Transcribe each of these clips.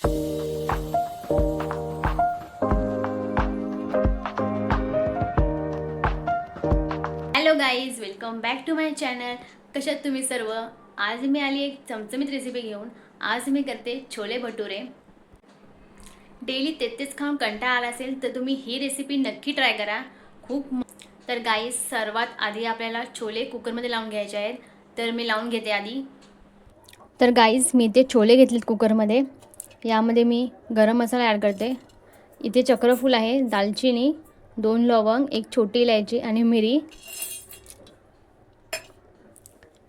Hello guys, welcome back to my channel. कशात तुम्ही सर्व? आज मी आली एक चमचमीत रेसिपी घेऊन. आज मी करते छोले भटुरे. डेली तेच खाऊन कंटाळा आला असेल तर तुम्ही ही रेसिपी नक्की ट्राय करा. तर गाईज, सर्वात आधी आपल्याला छोले कुकरमध्ये लावून घ्यायचे आहेत. तर मी लावून घेते आधी. तर गाईज, मी इथे छोले घेतलेत कुकरमध्ये. यामध्ये मी गरम मसाला ॲड करते. इथे चक्रफूल आहे, दालचिनी, 2 लवंग, 1 छोटी इलायची आणि मिरी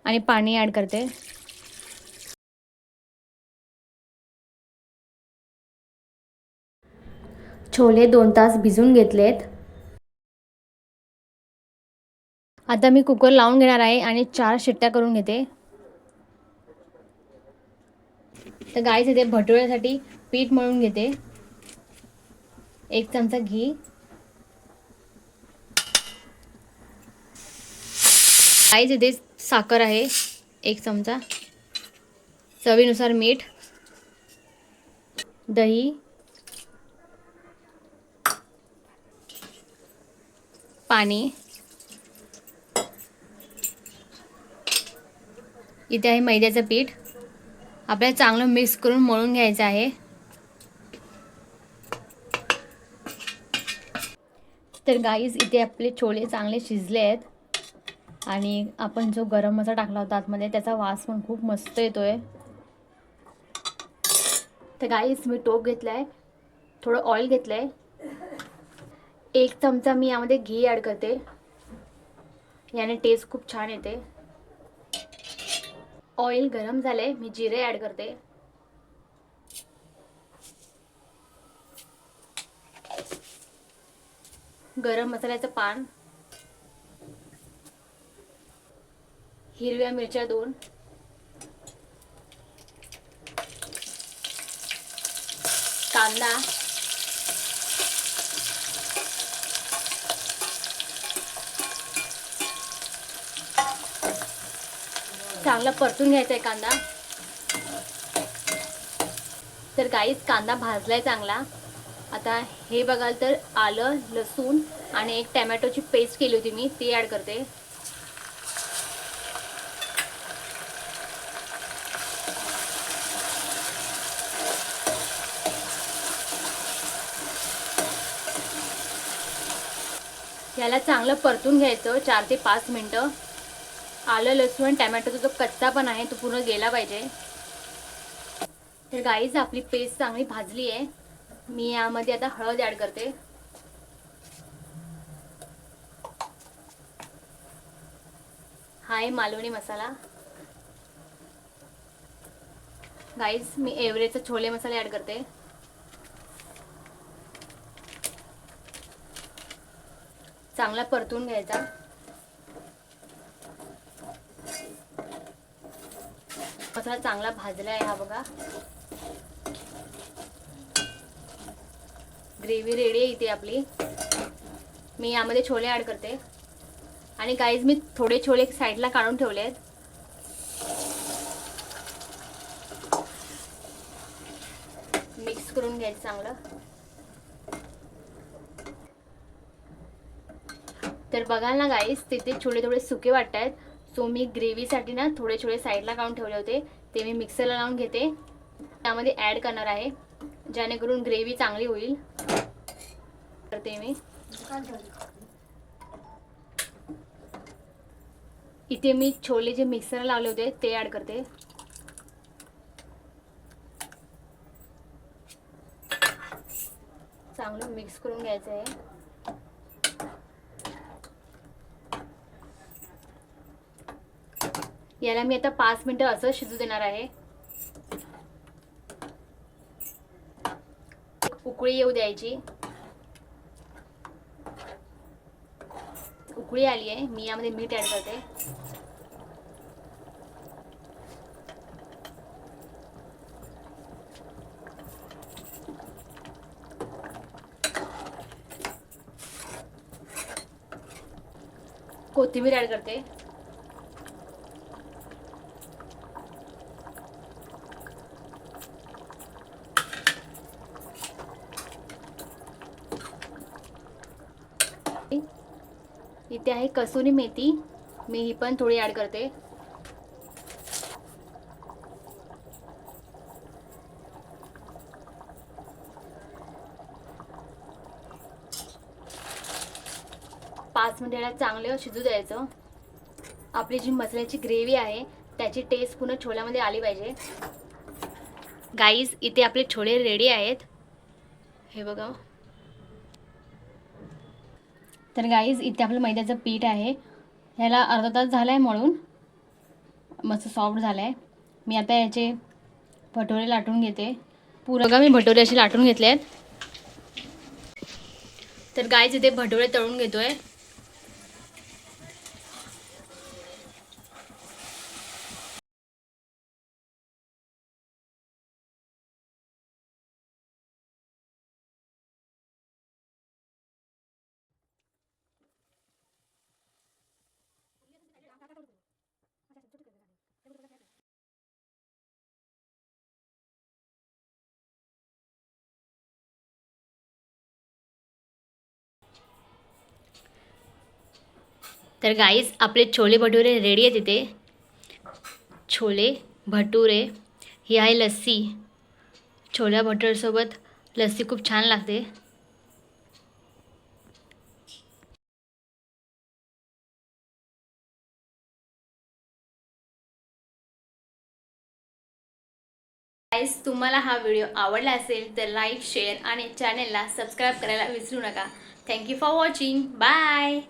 आणि पाणी ॲड करते. छोले 2 तास भिजून घेतलेत. आता मी कुकर लावून घेणार आहे आणि 4 शिट्ट्या करून घेते. तर गाईस, इथे भटुऱ्यासाठी पीठ मळून घेते. 1 चमचा घी, गाईस इथे साखर आहे 1 चमचा, चवीनुसार मीठ, दही, पाणी, इथे आहे मैद्याचं पीठ. आपल्याला चांगलं मिक्स करून मळून घ्यायचं आहे. तर गाईज, इथे आपले छोले चांगले शिजले आहेत आणि आपण जो गरम मसाला टाकला होता आतमध्ये त्याचा वास पण खूप मस्त येतोय. तर गाईज, मी टोप घेतलाय, थोडं ऑइल घेतलंय, 1 चमचा मी यामध्ये घी ॲड करते. याने टेस्ट खूप छान येते. ऑइल गरम झाले, मी जिरे ॲड करते. गरम मसाल्याचं पान, हिरव्या मिरच्या 2, कांदा, चांगला परतून घ्यायचा आहे कांदा. तर गाईस, कांदा भाजलाय चांगला. आता हे बघाल तर आलं, लसूण आणि 1 टमॅटोची पेस्ट केली होती मी, ती ॲड करते. याला चांगलं परतून घ्यायचं 4 ते 5 मिनटं. आलं, लसूण, टमॅटोचा जो कच्चा पण आहे तो पूर्ण गेला पाहिजे. तर गाईज, आपली पेस्ट चांगली भाजली आहे. मी यामध्ये आता हळद ॲड करते. हा आहे मालवणी मसाला. गाईज, मी एव्हरेजचा छोले मसाले ॲड करते. चांगला परतून घ्यायचा. मसाला चांगला भाजला आहे हा बघा. ग्रेव्ही रेडी आहे इथे आपली. मी यामध्ये छोले ॲड करते. आणि गाईज, मी थोडे छोले साईडला काढून ठेवले आहेत. मिक्स करून घ्यायचं चांगलं. तर बघाल ना गाईज, तिथे छोले थोडे सुके वाटत आहेत. सो मी ग्रेव्हीसाठी ना थोडे छोले साईडला काढून ठेवले होते, ते मी मिक्सरला लावून घेते. त्यामध्ये ॲड करणार आहे, जेणेकरून ग्रेव्ही चांगली होईल. करते मी. इथे मी छोले जे मिक्सरला लावले होते ते ॲड करते. चांगलं मिक्स करून घ्यायचं आहे. याला मी आता 5 मिनिटं असं शिजू देणार आहे. उकळी येऊ द्यायची. उकळी आली आहे, मी यामध्ये मीठ ॲड करते. कोथिंबीर ॲड करते. इथे आहे कसुरी मेथी, मी ही पण थोडी ॲड करते. पाच मिनिट याला चांगलं शिजू द्यायचं. आपली जी मसाल्याची ग्रेव्ही आहे त्याची टेस्ट पूर्ण छोल्यामध्ये आली पाहिजे. गाईज, इथे आपले छोले रेडी आहेत, हे बघा. तर गाईज, इथे आपलं मैद्याचं पीठ आहे, ह्याला अर्धा तास झाला आहे मळून, मस्त सॉफ्ट झालं आहे. मी आता याचे भटोरे लाटून घेते. बघा, मी भटोरे असे लाटून घेतले आहेत. तर गाईज, इथे भटोरे तळून घेतोय. तर गाईज, आपले छोले भटुरे रेडी आहेत. इथे छोले भटुरे, ही आहे लस्सी. छोल्या भटुरेसोबत लस्सी खूप छान लागते. गाईज, तुम्हाला हा व्हिडिओ आवडला असेल तर लाईक, शेअर आणि चॅनेलला सबस्क्राईब करायला विसरू नका. Thank you for watching. बाय.